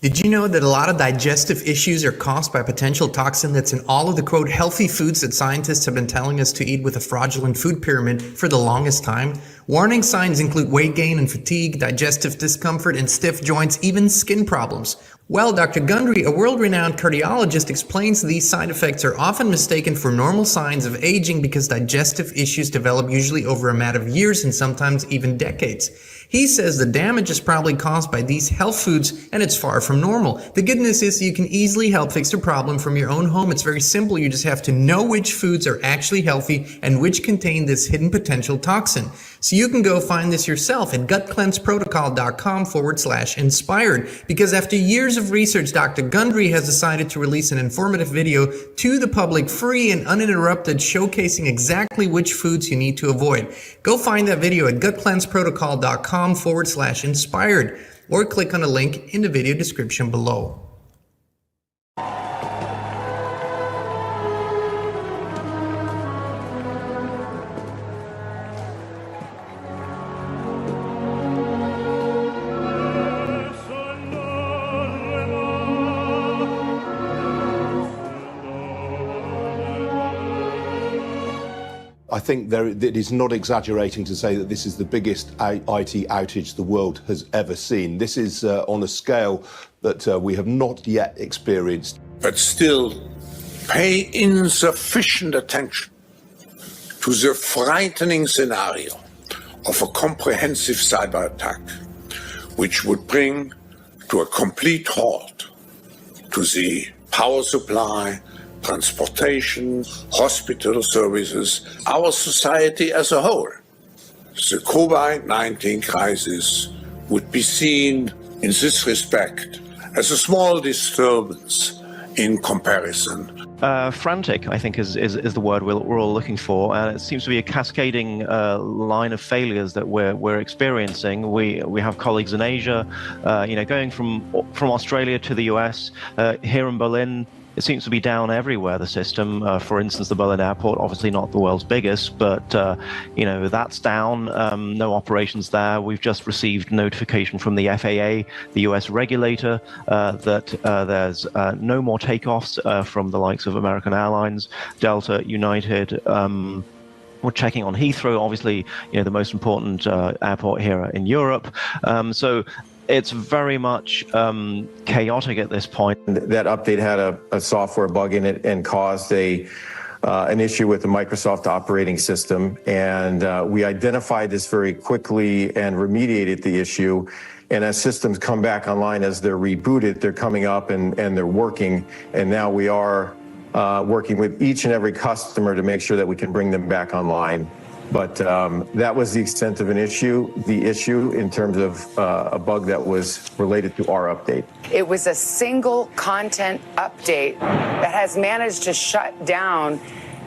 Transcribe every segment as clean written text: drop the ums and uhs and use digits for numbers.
Did you know that a lot of digestive issues are caused by a potential toxin that's in all of the quote healthy foods that scientists have been telling us to eat with a fraudulent food pyramid for the longest time? Warning signs include weight gain and fatigue, digestive discomfort and stiff joints, even skin problems. Well, Dr. Gundry, a world-renowned cardiologist, explains these side effects are often mistaken for normal signs of aging because digestive issues develop usually over a matter of years and sometimes even decades. He says the damage is probably caused by these health foods and it's far from normal. The good news is you can easily help fix the problem from your own home. It's very simple. You just have to know which foods are actually healthy and which contain this hidden potential toxin. So you can go find this yourself at gutcleanseprotocol.com/inspired, because after years of research, Dr. Gundry has decided to release an informative video to the public, free and uninterrupted, showcasing exactly which foods you need to avoid. Go find that video at gutcleanseprotocol.com/inspired or click on the link in the video description below. I think it is not exaggerating to say that this is the biggest IT outage the world has ever seen. This is on a scale that we have not yet experienced. But still, pay insufficient attention to the frightening scenario of a comprehensive cyber attack, which would bring to a complete halt to the power supply, transportation, hospital services, our society as a whole. The COVID-19 crisis would be seen in this respect as a small disturbance in comparison. Frantic, I think, is the word we're all looking for, and it seems to be a cascading line of failures that we're experiencing. We have colleagues in Asia, going from Australia to the US, here in Berlin. It seems to be down everywhere, the system. For instance, the Berlin airport, obviously not the world's biggest, but, that's down. No operations there. We've just received notification from the FAA, the US regulator, that there's no more takeoffs from the likes of American Airlines, Delta, United. We're checking on Heathrow, obviously, the most important airport here in Europe. So it's very much chaotic at this point. That update had a software bug in it and caused an issue with the Microsoft operating system. And we identified this very quickly and remediated the issue. And as systems come back online, as they're rebooted, they're coming up and they're working. And now we are working with each and every customer to make sure that we can bring them back online. But that was the extent of the issue in terms of a bug that was related to our update. It was a single content update that has managed to shut down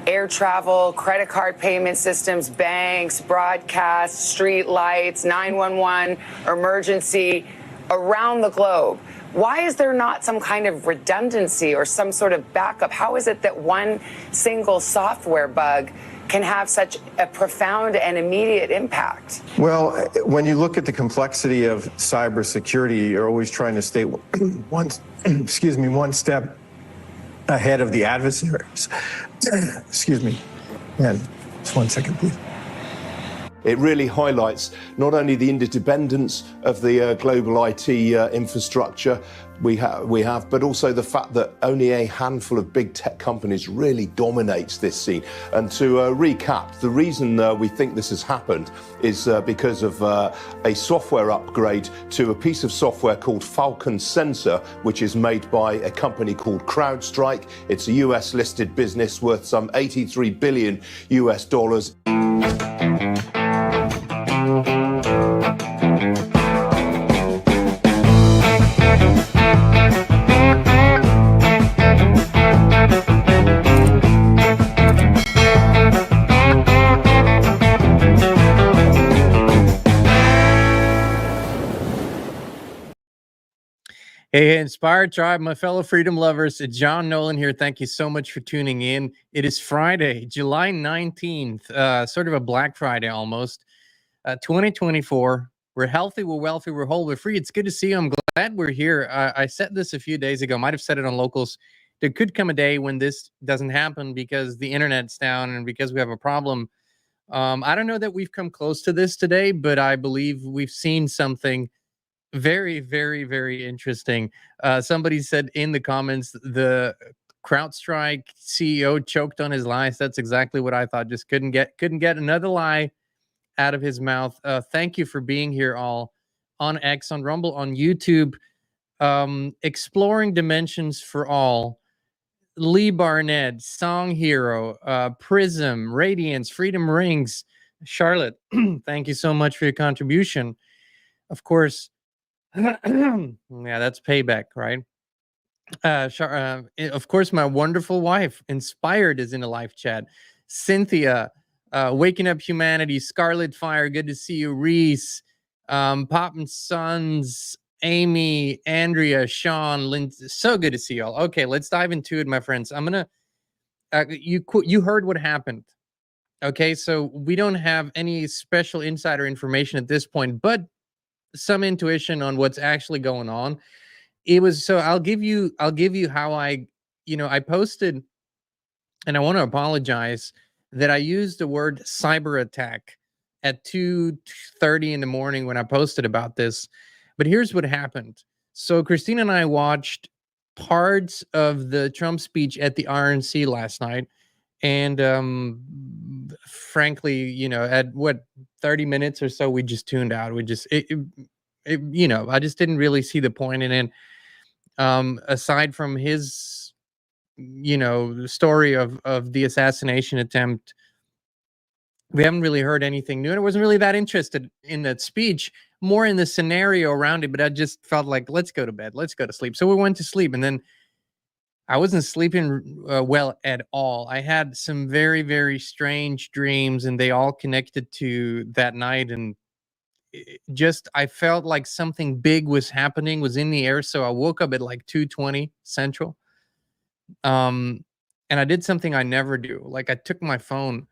air travel, credit card payment systems, banks, broadcast, street lights, 911, emergency around the globe. Why is there not some kind of redundancy or some sort of backup? How is it that one single software bug can have such a profound and immediate impact? Well, when you look at the complexity of cybersecurity, you're always trying to stay one step ahead of the adversaries. Excuse me. Man, just 1 second, please. It really highlights not only the interdependence of the global IT infrastructure we have, but also the fact that only a handful of big tech companies really dominates this scene. And to recap, the reason we think this has happened is because of a software upgrade to a piece of software called Falcon Sensor, which is made by a company called CrowdStrike. It's a US listed business worth some $83 billion US. Hey, Inspired Tribe, my fellow freedom lovers, John Nolan here. Thank you so much for tuning in. It is Friday, July 19th, sort of a Black Friday almost, 2024. We're healthy, we're wealthy, we're whole, we're free. It's good to see you. I'm glad glad we're here. I said this a few days ago, might have said it on Locals. There could come a day when this doesn't happen because the internet's down and because we have a problem. I don't know that we've come close to this today, but I believe we've seen something very, very, very interesting. Somebody said in the comments, the CrowdStrike CEO choked on his lies. That's exactly what I thought. Just couldn't get another lie out of his mouth. Thank you for being here all on X, on Rumble, on YouTube. Exploring Dimensions for All, Lee Barnett, Song Hero, Prism, Radiance, Freedom Rings. Charlotte, thank you so much for your contribution. Of course, yeah, that's payback, right? Of course, my wonderful wife, Inspired, is in a live chat. Cynthia, Waking Up Humanity, Scarlet Fire, good to see you. Reese, Pop and Sons, Amy, Andrea, Sean, Lynn, so good to see y'all. Okay, let's dive into it, my friends. I'm gonna, you heard what happened. Okay, so we don't have any special insider information at this point, but some intuition on what's actually going on. It was, so I'll give you how I posted, and I want to apologize that I used the word cyber attack at 2:30 in the morning when I posted about this. But here's what happened. So Christina and I watched parts of the Trump speech at the RNC last night. And frankly, at what, 30 minutes or so, we just tuned out. We just, I just didn't really see the point in it. Aside from his, story of the assassination attempt, we haven't really heard anything new. And I wasn't really that interested in that speech, more in the scenario around it. But I just felt like, let's go to bed, let's go to sleep. So we went to sleep, and then I wasn't sleeping well at all. I had some very, very strange dreams, and they all connected to that night. And I felt like something big was happening, was in the air. So I woke up at like 2:20 Central. And I did something I never do. Like, I took my phone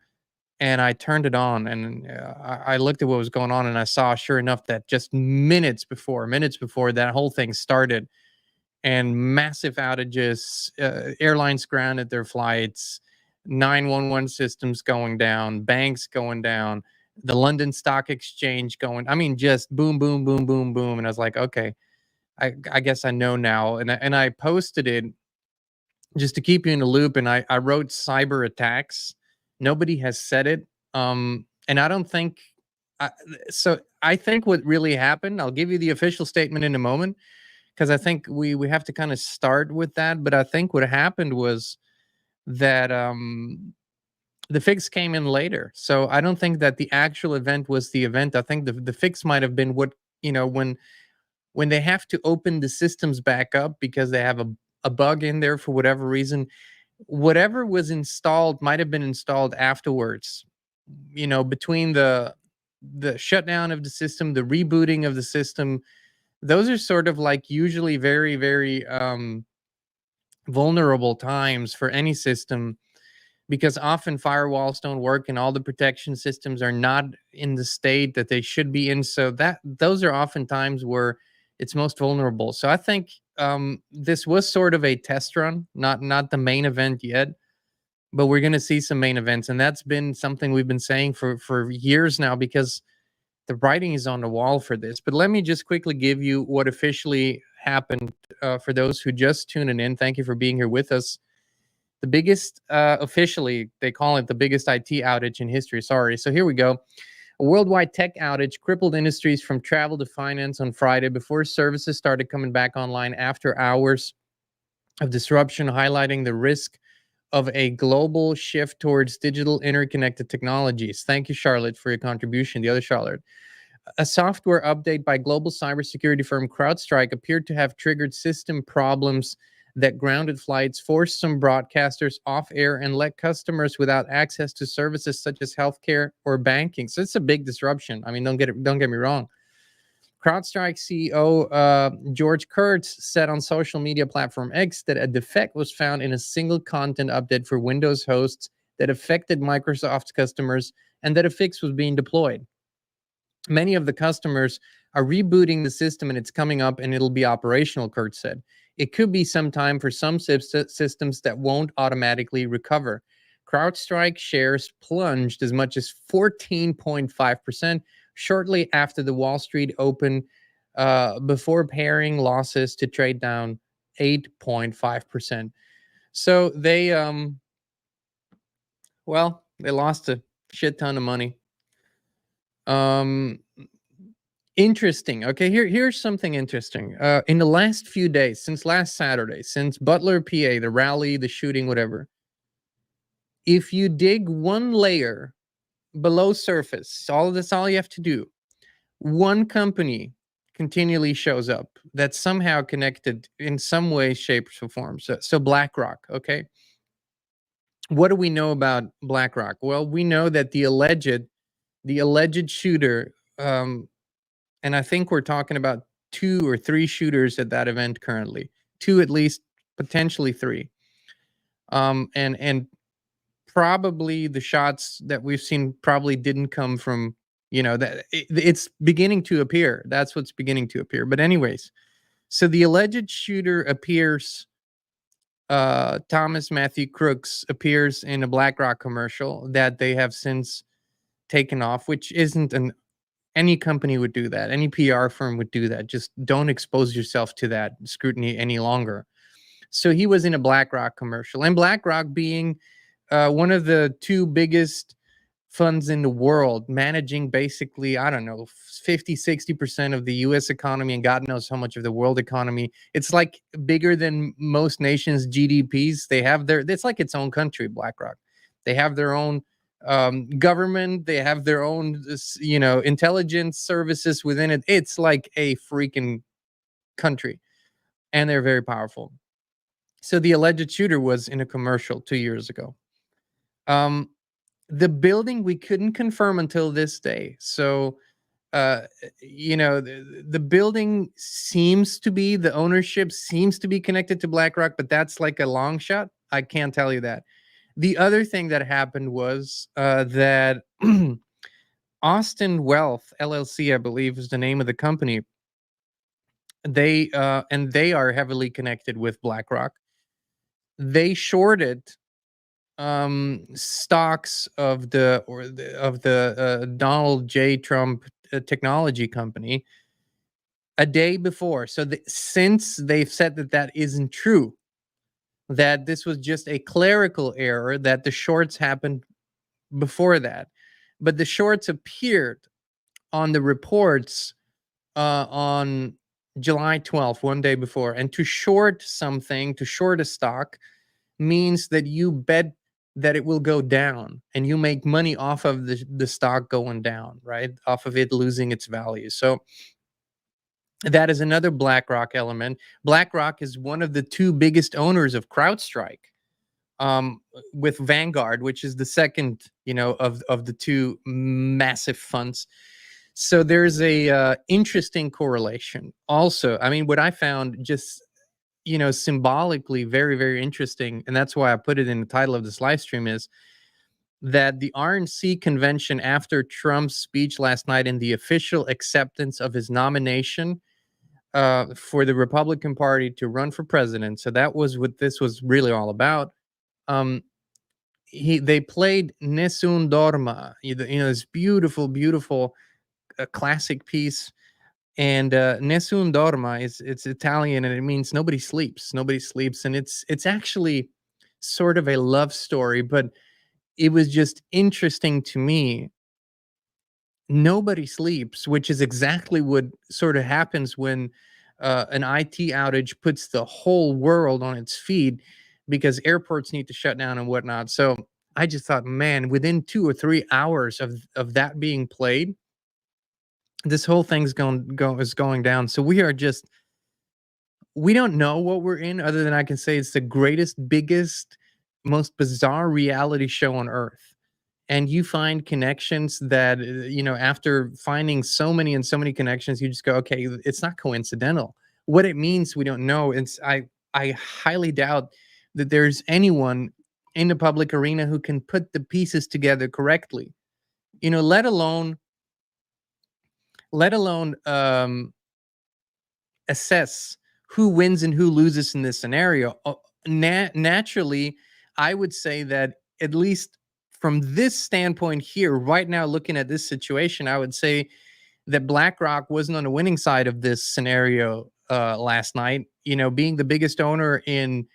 and I turned it on, and I looked at what was going on, and I saw, sure enough, that just minutes before that whole thing started, and massive outages, airlines grounded their flights, 911 systems going down, banks going down, the London Stock Exchange going, I mean, just boom, boom, boom, boom, boom. And I was like, okay, I guess I know now. And I posted it just to keep you in the loop. And I wrote cyber attacks. Nobody has said it. And I don't think, so I think what really happened, I'll give you the official statement in a moment, because I think we have to kind of start with that. But I think what happened was that the fix came in later. So I don't think that the actual event was the event. I think the fix might have been what, when they have to open the systems back up because they have a bug in there for whatever reason, whatever was installed might have been installed afterwards, between the shutdown of the system, the rebooting of the system. Those are sort of like usually very, very vulnerable times for any system, because often firewalls don't work and all the protection systems are not in the state that they should be in. So those are often times where it's most vulnerable. So I think this was sort of a test run, not the main event yet, but we're going to see some main events. And that's been something we've been saying for years now, because the writing is on the wall for this. But let me just quickly give you what officially happened for those who just tuning in. Thank you for being here with us. The biggest, officially, they call it the biggest IT outage in history. Sorry. So here we go. A worldwide tech outage crippled industries from travel to finance on Friday before services started coming back online after hours of disruption, highlighting the risk of a global shift towards digital interconnected technologies. Thank you, Charlotte, for your contribution. The other Charlotte. A software update by global cybersecurity firm CrowdStrike appeared to have triggered system problems that grounded flights, forced some broadcasters off air, and let customers without access to services such as healthcare or banking. So it's a big disruption. I mean, don't get me wrong. CrowdStrike CEO George Kurtz said on social media platform X that a defect was found in a single content update for Windows hosts that affected Microsoft's customers, and that a fix was being deployed. Many of the customers are rebooting the system and it's coming up and it'll be operational, Kurt said. It could be some time for some systems that won't automatically recover. CrowdStrike shares plunged as much as 14.5% shortly after the Wall Street Open, before pairing losses to trade down 8.5%. So they, they lost a shit ton of money. Interesting. Okay, here's something interesting. In the last few days, since last Saturday, since Butler, PA, the rally, the shooting, whatever, if you dig one layer below surface, that's all you have to do. One company continually shows up that's somehow connected in some way, shape, or form. So BlackRock. Okay, what do we know about BlackRock? Well, we know that the alleged shooter. And I think we're talking about 2 or 3 shooters at that event currently. 2 at least, potentially 3. And probably the shots that we've seen probably didn't come from, that it's beginning to appear. That's what's beginning to appear. But anyways, so the alleged shooter appears, Thomas Matthew Crooks appears in a BlackRock commercial that they have since taken off, which isn't any company would do that. Any PR firm would do that. Just don't expose yourself to that scrutiny any longer. So he was in a BlackRock commercial, and BlackRock being one of the 2 biggest funds in the world, managing basically, I don't know, 50-60% of the US economy and God knows how much of the world economy. It's like bigger than most nations' GDPs. They have it's like its own country, BlackRock. They have their own government. They have their own, intelligence services within it. It's like a freaking country, and they're very powerful. So the alleged shooter was in a commercial 2 years ago. The building we couldn't confirm until this day. So, the building seems to be, the ownership seems to be connected to BlackRock, but that's like a long shot. I can't tell you that. The other thing that happened was that Austin Wealth LLC, I believe, is the name of the company. They are heavily connected with BlackRock. They shorted stocks of the Donald J. Trump technology company a day before. So since they've said that isn't true, that this was just a clerical error, that the shorts happened before that. But the shorts appeared on the reports on July 12th, one day before. And to short something, to short a stock, means that you bet that it will go down and you make money off of the stock going down, right? Off of it losing its value. So that is another BlackRock element. BlackRock is one of the 2 biggest owners of CrowdStrike, with Vanguard, which is the second, of the 2 massive funds. So there's a interesting correlation. Also, I mean, what I found just, symbolically very, very interesting, and that's why I put it in the title of this live stream, is that the RNC convention after Trump's speech last night and the official acceptance of his nomination for the Republican Party to run for president. So that was what this was really all about. They played Nessun Dorma, this beautiful, beautiful classic piece. And Nessun Dorma it's Italian, and it means nobody sleeps. Nobody sleeps, and it's actually sort of a love story, but it was just interesting to me. Nobody sleeps, which is exactly what sort of happens when an IT outage puts the whole world on its feet, because airports need to shut down and whatnot. So I just thought, man, within 2 or 3 hours of that being played, this whole thing's going down. So we don't know what we're in, other than I can say it's the greatest, biggest, most bizarre reality show on earth. And you find connections that, after finding so many and so many connections, you just go, okay, it's not coincidental. What it means, we don't know. I highly doubt that there's anyone in the public arena who can put the pieces together correctly, let alone let alone assess who wins and who loses in this scenario. Naturally, I would say that, at least from this standpoint here, right now, looking at this situation, I would say that BlackRock wasn't on the winning side of this scenario last night. You know, being the biggest owner in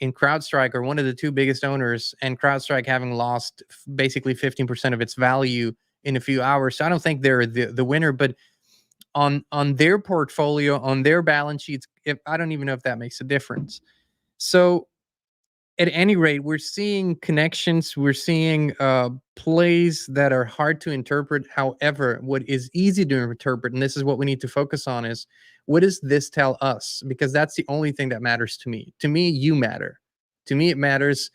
CrowdStrike, or one of the two biggest owners, and CrowdStrike having lost basically 15% of its value in a few hours. So I don't think they're the winner, but on their portfolio, on their balance sheets, if I don't even know if that makes a difference. So at any rate, we're seeing connections, we're seeing plays that are hard to interpret. However, what is easy to interpret, and this is what we need to focus on, is what does this tell us? Because that's the only thing that matters to me. To me, you matter. To me, it matters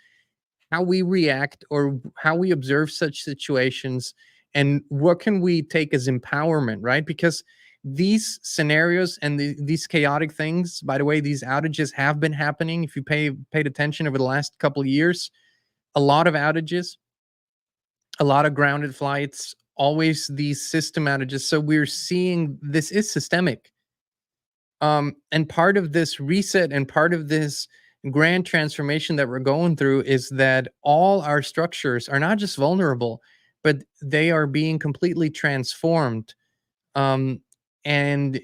how we react or how we observe such situations, and what can we take as empowerment, right? Because these scenarios and these chaotic things, by the way, these outages have been happening. If you paid attention over the last couple of years, a lot of outages, a lot of grounded flights, always these system outages. So we're seeing this is systemic. And part of this reset and part of this grand transformation that we're going through is that all our structures are not just vulnerable, but they are being completely transformed. And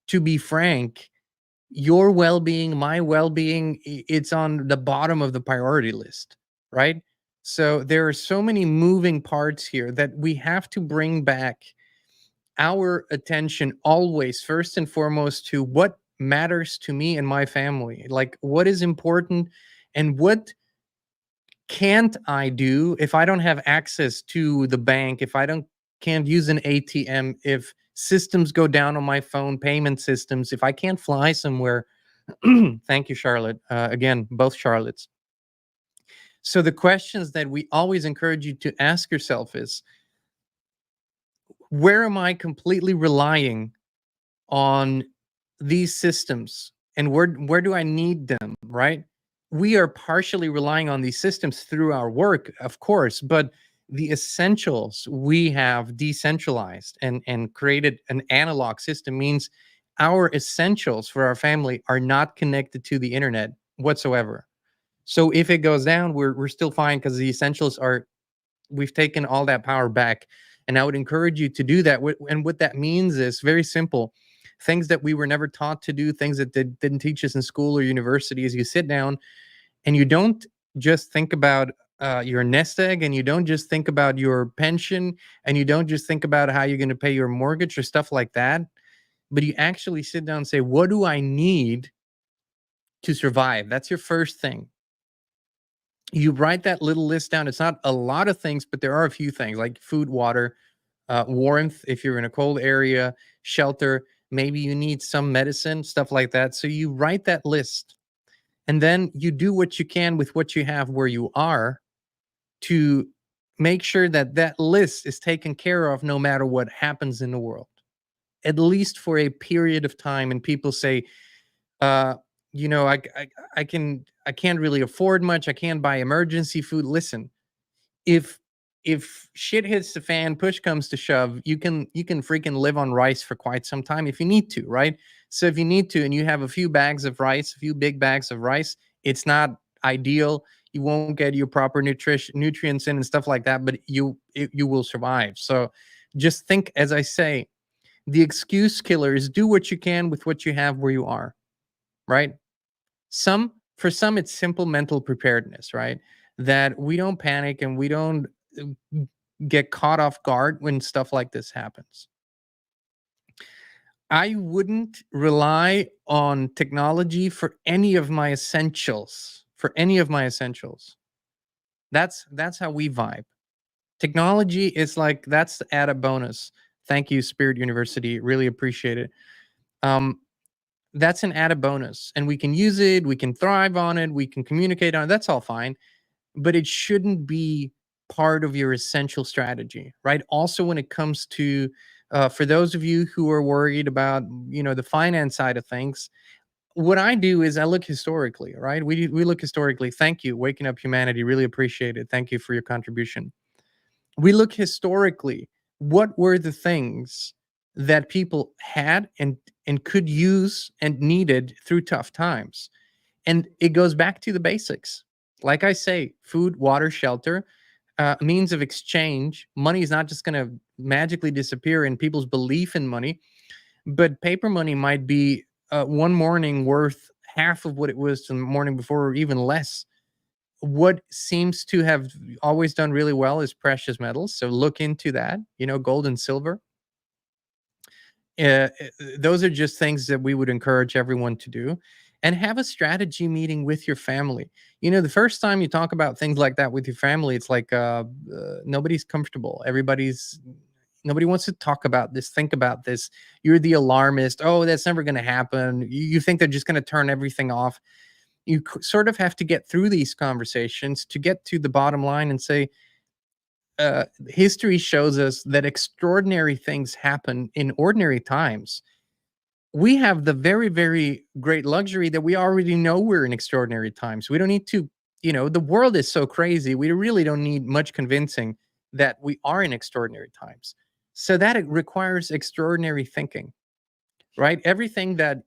to be frank, your well-being, my well-being, it's on the bottom of the priority list, right? So there are so many moving parts here that we have to bring back our attention always, first and foremost, to what matters to me and my family. Like, what is important, and what can't I do if I don't have access to the bank, if I can't use an ATM, if systems go down on my phone, payment systems, if I can't fly somewhere. Thank you, Charlotte. Again, both Charlottes. So the questions that we always encourage you to ask yourself is, where am I completely relying on these systems, and where do I need them, right? We are partially relying on these systems through our work, of course, but the essentials we have decentralized and created an analog system, means our essentials for our family are not connected to the internet whatsoever. So if it goes down, we're still fine, because the essentials are, we've taken all that power back. And I would encourage you to do that. And what that means is very simple. Things that we were never taught to do, things that didn't teach us in school or university, is you sit down and you don't just think about your nest egg, and you don't just think about your pension, and you don't just think about how you're going to pay your mortgage or stuff like that, but you actually sit down and say, what do I need to survive? That's your first thing. You write that little list down. It's not a lot of things, but there are a few things like food, water, warmth, if you're in a cold area, shelter, maybe you need some medicine, stuff like that. So you write that list, and then you do what you can with what you have where you are, to make sure that that list is taken care of no matter what happens in the world, at least for a period of time. And people say, uh, you know, I can't really afford much. I can't buy emergency food. Listen, if shit hits the fan, push comes to shove, you can freaking live on rice for quite some time if you need to, right? So if you need to, and you have a few bags of rice, a few big bags of rice, it's not ideal. You won't get your proper nutrients in and stuff like that, but you will survive. So just think, as I say, the excuse killer is do what you can with what you have where you are, right? For some, it's simple mental preparedness, right? That we don't panic and we don't get caught off guard when stuff like this happens. I wouldn't rely on technology for any of my essentials. That's how we vibe. Technology is like, that's the added bonus. Thank you, Spirit University. Really appreciate it. That's an added bonus, and we can use it, we can thrive on it, we can communicate on it. That's all fine, but it shouldn't be part of your essential strategy, right? Also, when it comes to, for those of you who are worried about, the finance side of things, what I do is I look historically, right? We look historically. Thank you, Waking Up Humanity. Really appreciate it. Thank you for your contribution. We look historically. What were the things that people had and could use and needed through tough times. And it goes back to the basics. Like I say, food, water, shelter, means of exchange. Money is not just going to magically disappear in people's belief in money, but paper money might be one morning worth half of what it was the morning before, or even less. What seems to have always done really well is precious metals. So look into that, gold and silver. Those are just things that we would encourage everyone to do, and have a strategy meeting with your family. The first time you talk about things like that with your family, it's like nobody's comfortable. Nobody wants to talk about this, think about this. You're the alarmist. Oh, that's never going to happen. You think they're just going to turn everything off. You sort of have to get through these conversations to get to the bottom line and say, history shows us that extraordinary things happen in ordinary times. We have the very, very great luxury that we already know we're in extraordinary times. We don't need to, the world is so crazy. We really don't need much convincing that we are in extraordinary times. So that it requires extraordinary thinking, right? Everything that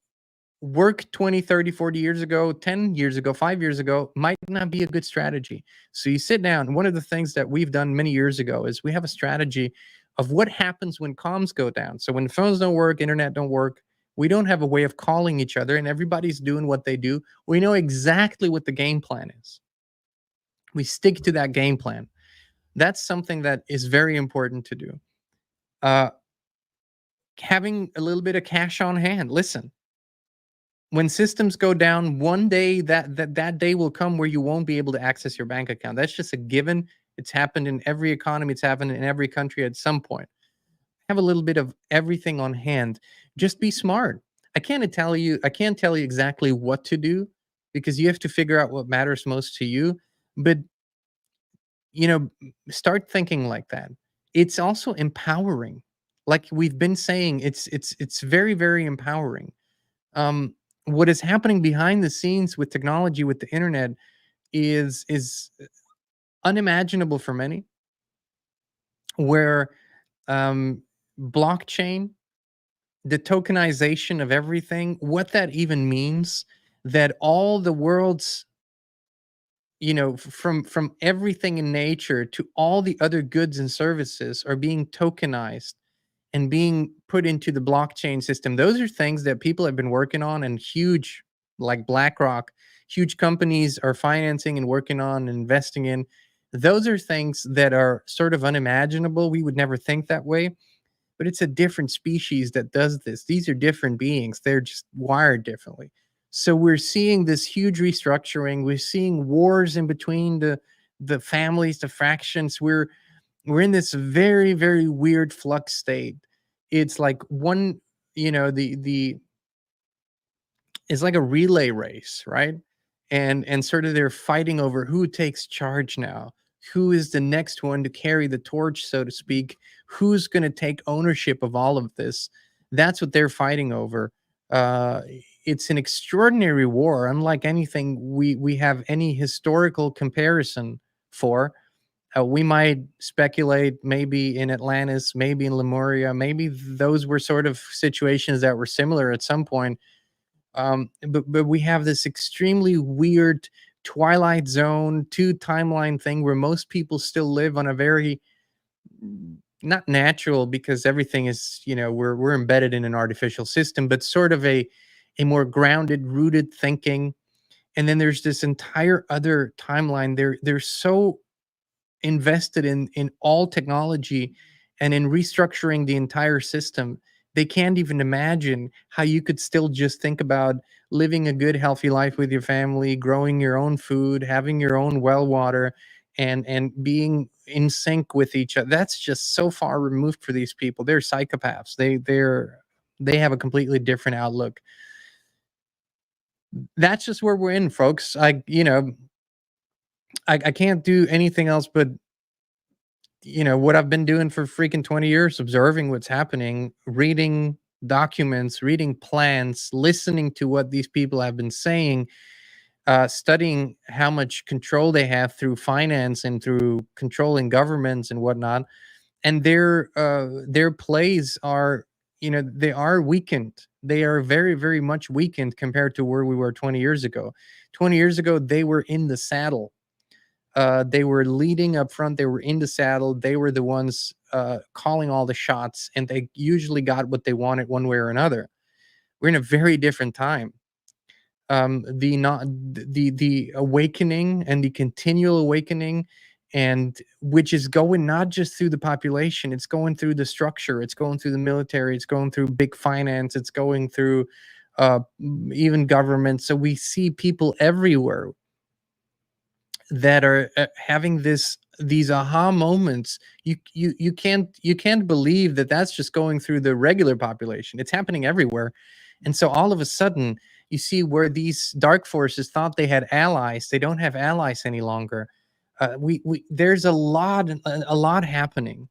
worked 20, 30, 40 years ago, 10 years ago, 5 years ago might not be a good strategy. So you sit down. One of the things that we've done many years ago is we have a strategy of what happens when comms go down. So when phones don't work, internet don't work, we don't have a way of calling each other and everybody's doing what they do. We know exactly what the game plan is. We stick to that game plan. That's something that is very important to do. Having a little bit of cash on hand. Listen, when systems go down, one day that day will come where you won't be able to access your bank account. That's just a given. It's happened in every economy. It's happened in every country at some point. Have a little bit of everything on hand. Just be smart. I can't tell you exactly what to do, because you have to figure out what matters most to you. But start thinking like that. It's also empowering. Like we've been saying, it's very, very empowering. What is happening behind the scenes with technology, with the internet, is unimaginable for many. Where blockchain, the tokenization of everything, what that even means, that all the world's, from everything in nature to all the other goods and services are being tokenized and being put into the blockchain system. Those are things that people have been working on, and huge, like BlackRock, huge companies are financing and working on and investing in. Those are things that are sort of unimaginable. We would never think that way, but it's a different species that does this. These are different beings. They're just wired differently. So we're seeing this huge restructuring. We're seeing wars in between the families, the fractions. We're in this very, very weird flux state. It's like one, it's like a relay race, right? And sort of they're fighting over who takes charge now. Who is the next one to carry the torch, so to speak? Who's going to take ownership of all of this? That's what they're fighting over. It's an extraordinary war, unlike anything we have any historical comparison for. We might speculate maybe in Atlantis, maybe in Lemuria, maybe those were sort of situations that were similar at some point. But we have this extremely weird Twilight Zone 2 timeline thing where most people still live on a very, not natural, because everything is, we're embedded in an artificial system, but sort of a more grounded, rooted thinking. And then there's this entire other timeline. They're so invested in all technology and in restructuring the entire system. They can't even imagine how you could still just think about living a good, healthy life with your family, growing your own food, having your own well water, and being in sync with each other. That's just so far removed for these people. They're psychopaths. They have a completely different outlook. That's just where we're in, folks. I can't do anything else but what I've been doing for freaking 20 years, observing what's happening, reading documents, reading plans, listening to what these people have been saying, studying how much control they have through finance and through controlling governments and whatnot. And their plays are, they are weakened. They are very, very much weakened compared to where we were 20 years ago. 20 years ago, they were in the saddle. They were leading up front. They were in the saddle. They were the ones calling all the shots, and they usually got what they wanted one way or another. We're in a very different time. The awakening and the continual awakening, and which is going not just through the population, it's going through the structure, it's going through the military, it's going through big finance, it's going through even government. So we see people everywhere that are having these aha moments. You can't believe that that's just going through the regular population. It's happening everywhere. And so all of a sudden you see where these dark forces thought they had allies, they don't have allies any longer. We there's a lot happening.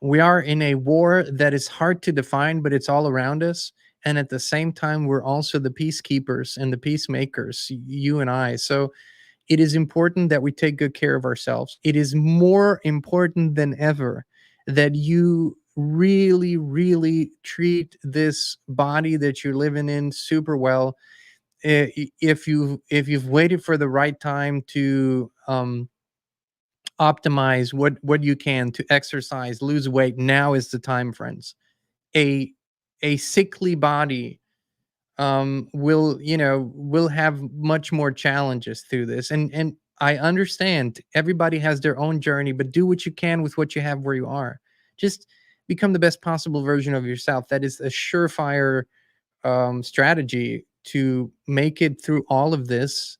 We are in a war that is hard to define, but it's all around us. And at the same time, we're also the peacekeepers and the peacemakers, you and I. So it is important that we take good care of ourselves. It is more important than ever that you really, really treat this body that you're living in super well. If you've waited for the right time to optimize what you can to exercise, lose weight, now is the time, friends. A sickly body will have much more challenges through this. And I understand everybody has their own journey, but do what you can with what you have where you are. Just become the best possible version of yourself. That is a surefire strategy to make it through all of this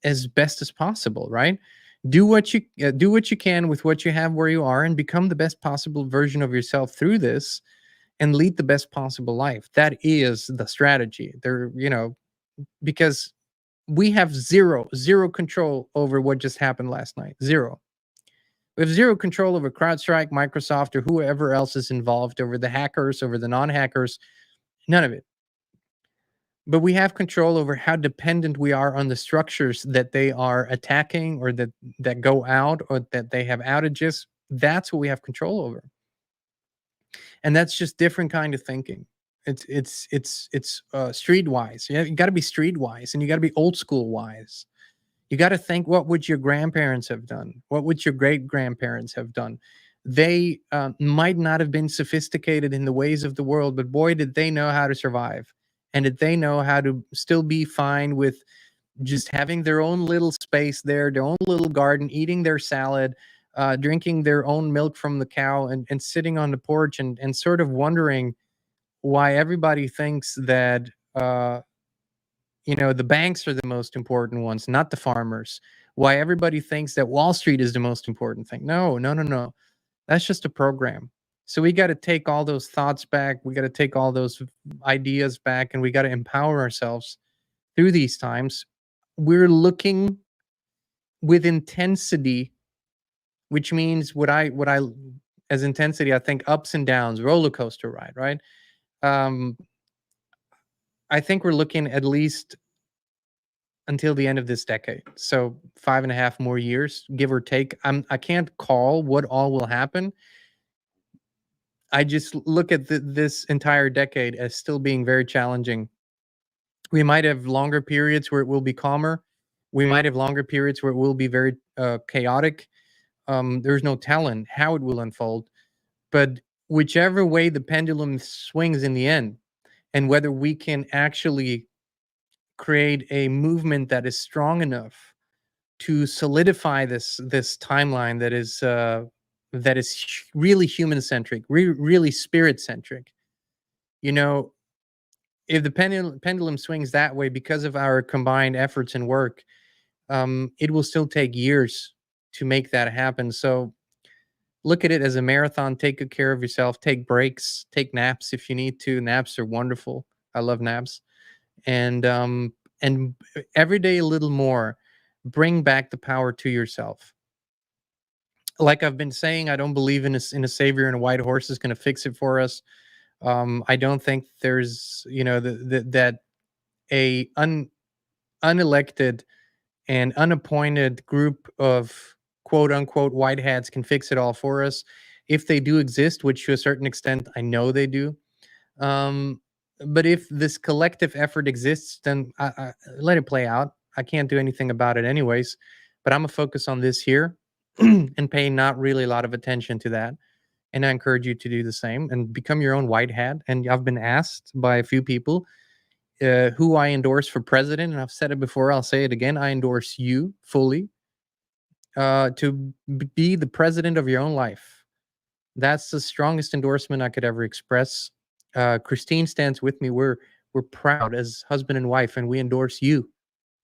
as best as possible, right? Do what you can with what you have where you are, and become the best possible version of yourself through this, and lead the best possible life. That is the strategy. Because we have zero control over what just happened last night. Zero. We have zero control over CrowdStrike, Microsoft, or whoever else is involved, over the hackers, over the non-hackers. None of it. But we have control over how dependent we are on the structures that they are attacking, or that go out, or that they have outages. That's what we have control over. And that's just different kind of thinking. It's streetwise. You got to be streetwise, and you got to be old school wise. You got to think, what would your grandparents have done? What would your great grandparents have done? They might not have been sophisticated in the ways of the world, but boy, did they know how to survive, and did they know how to still be fine with just having their own little space there, their own little garden, eating their salad, drinking their own milk from the cow, and sitting on the porch, and sort of wondering why everybody thinks that the banks are the most important ones, not the farmers. Why everybody thinks that Wall Street is the most important thing. No. That's just a program. So we got to take all those thoughts back. We got to take all those ideas back, and we got to empower ourselves through these times. We're looking with intensity, which means what I as intensity, I think ups and downs, roller coaster ride, right? I think we're looking at least until the end of this decade. So 5.5 more years, give or take. I can't call what all will happen. I just look at this entire decade as still being very challenging. We might have longer periods where it will be calmer. We might have longer periods where it will be very chaotic. There's no telling how it will unfold. But whichever way the pendulum swings in the end, and whether we can actually create a movement that is strong enough to solidify this timeline that is really human centric, really spirit centric. If the pendulum swings that way because of our combined efforts and work, it will still take years to make that happen. So look at it as a marathon. Take good care of yourself. Take breaks. Take naps if you need to. Naps are wonderful. I love naps. And every day a little more. Bring back the power to yourself. Like I've been saying, I don't believe in a savior and a white horse is going to fix it for us. I don't think there's that a unelected and unappointed group of quote unquote white hats can fix it all for us. If they do exist, which to a certain extent I know they do, But if this collective effort exists, then I let it play out. I can't do anything about it anyways. But I'm gonna focus on this here and pay not really a lot of attention to that. And I encourage you to do the same and become your own white hat. And I've been asked by a few people who I endorse for president, and I've said it before. I'll say it again. I endorse you fully to be the president of your own life. That's the strongest endorsement I could ever express. Christine stands with me. We're proud as husband and wife, and we endorse you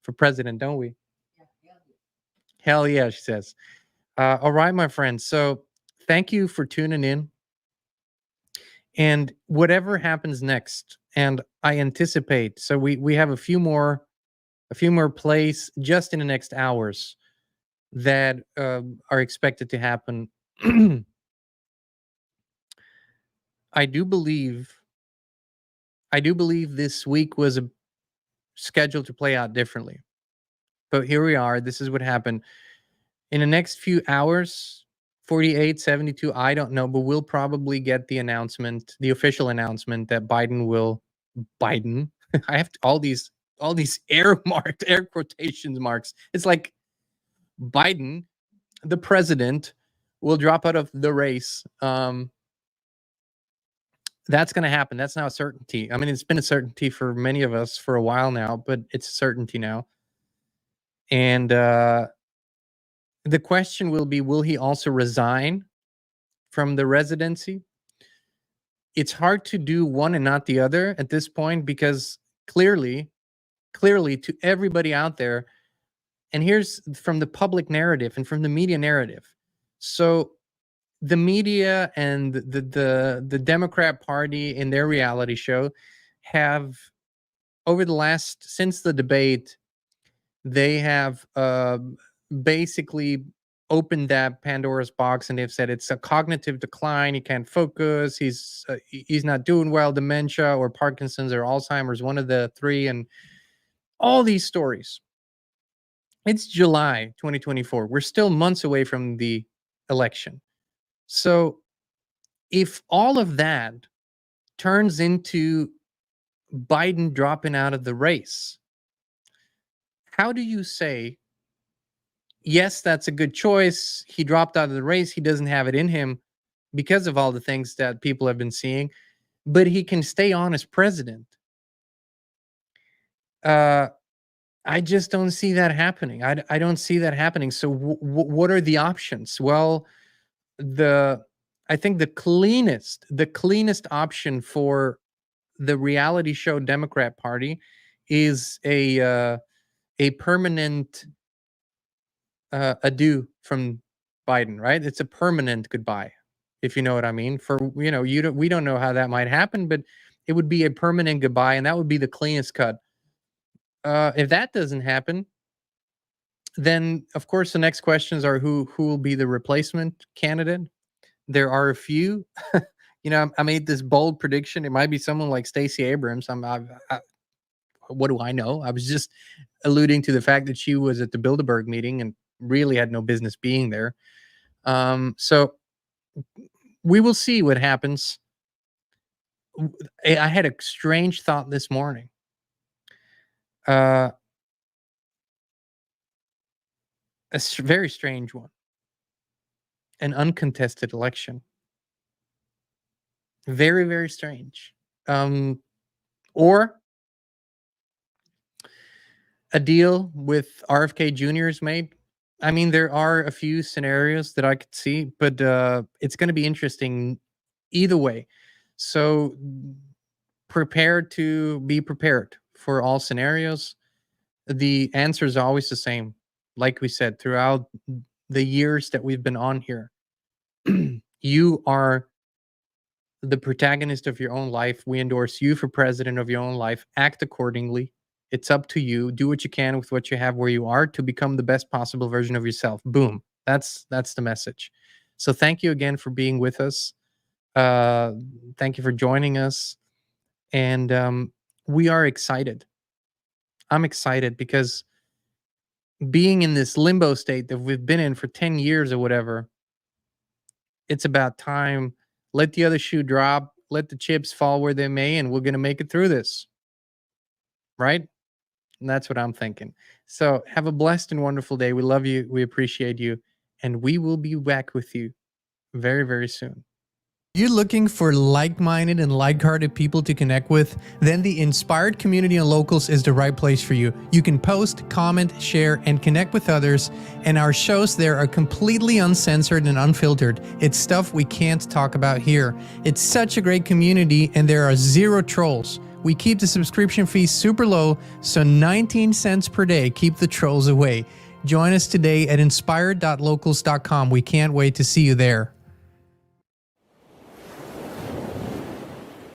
for president, don't we? Hell yeah, she says. All right, my friends. So thank you for tuning in. And whatever happens next, and I anticipate, so we have a few more plays just in the next hours that are expected to happen. I do believe this week was scheduled to play out differently. But here we are. This is what happened. In the next few hours, 48, 72, I don't know, but we'll probably get the announcement, the official announcement that Biden, I have all these air quotations marks. It's like Biden, the president, will drop out of the race. That's going to happen. That's now a certainty. I mean, it's been a certainty for many of us for a while now, but it's a certainty now. And the question will be, will he also resign from the residency? It's hard to do one and not the other at this point, because clearly to everybody out there, and here's from the public narrative and from the media narrative. So the media and the Democrat Party in their reality show have, over the last, since the debate, they have basically opened that Pandora's box, and they've said it's a cognitive decline. He can't focus. He's not doing well. Dementia or Parkinson's or Alzheimer's, one of the three, and all these stories. It's July 2024. We're still months away from the election. So if all of that turns into Biden dropping out of the race, how do you say, yes, that's a good choice. He dropped out of the race. He doesn't have it in him because of all the things that people have been seeing, but he can stay on as president? I just don't see that happening. I don't see that happening. So what are the options? Well, I think the cleanest option for the reality show Democrat Party is a permanent adieu from Biden, right? It's a permanent goodbye, if you know what I mean. For we don't know how that might happen, but it would be a permanent goodbye, and that would be the cleanest cut. If that doesn't happen, then of course the next questions are who will be the replacement candidate. There are a few. I made this bold prediction. It might be someone like Stacey Abrams. What do I know? I was just alluding to the fact that she was at the Bilderberg meeting and really had no business being there. So we will see what happens. I had a strange thought this morning. A very strange one. An uncontested election. Very, very strange. Or a deal with RFK Jr. is made. I mean, there are a few scenarios that I could see, but it's going to be interesting either way. So be prepared for all scenarios. The answer is always the same. Like we said, throughout the years that we've been on here, you are the protagonist of your own life. We endorse you for president of your own life. Act accordingly. It's up to you. Do what you can with what you have where you are to become the best possible version of yourself. Boom. That's the message. So thank you again for being with us. Thank you for joining us. And we are excited. I'm excited because being in this limbo state that we've been in for 10 years or whatever, it's about time. Let the other shoe drop. let the chips fall where they may, and we're going to make it through this. Right? And that's what I'm thinking. So have a blessed and wonderful day. We love you. We appreciate you. And we will be back with you very, very soon. You're looking for like-minded and like-hearted people to connect with? Then the Inspired Community on Locals is the right place for you. You can post, comment, share, and connect with others, and our shows there are completely uncensored and unfiltered. It's stuff we can't talk about here. It's such a great community, and there are 0 trolls. We keep the subscription fees super low, so 19 cents per day. Keep the trolls away. Join us today at inspired.locals.com. We can't wait to see you there.